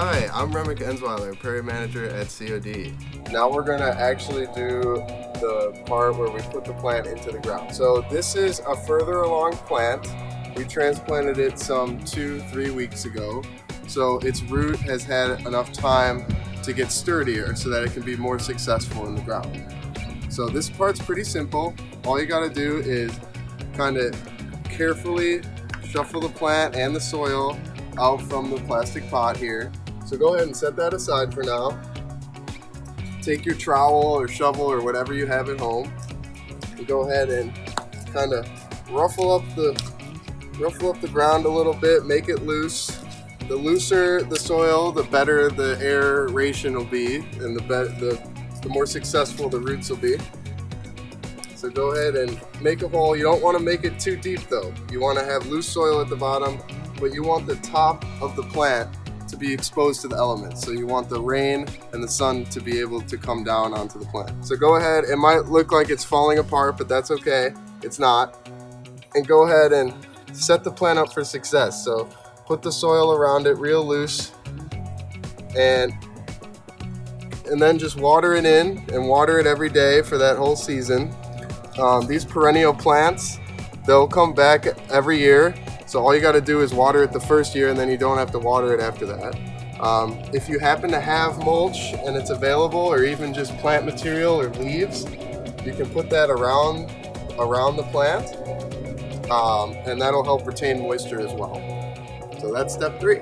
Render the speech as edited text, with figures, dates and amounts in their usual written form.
Hi, I'm Remic Ensweiler, Prairie Manager at COD. Now we're going to actually do the part where we put the plant into the ground. So this is a further along plant. We transplanted it some 2-3 weeks ago. So its root has had enough time to get sturdier so that it can be more successful in the ground. So this part's pretty simple. All you got to do is kind of carefully shuffle the plant and the soil out from the plastic pot here. So go ahead and set that aside for now. Take your trowel or shovel or whatever you have at home and go ahead and kind of ruffle up the ground a little bit, make it loose. The looser the soil, the better the aeration will be, and the more successful the roots will be. So go ahead and make a hole. You don't want to make it too deep though. You want to have loose soil at the bottom, but you want the top of the plant to be exposed to the elements. So you want the rain and the sun to be able to come down onto the plant. So go ahead, it might look like it's falling apart, but that's okay. It's not. And go ahead and set the plant up for success. So put the soil around it real loose and then just water it in and water it every day for that whole season. These perennial plants, they'll come back every year. So all you got to do is water it the first year, and then you don't have to water it after that. If you happen to have mulch and it's available, or even just plant material or leaves, you can put that around the plant, and that'll help retain moisture as well. So that's step 3.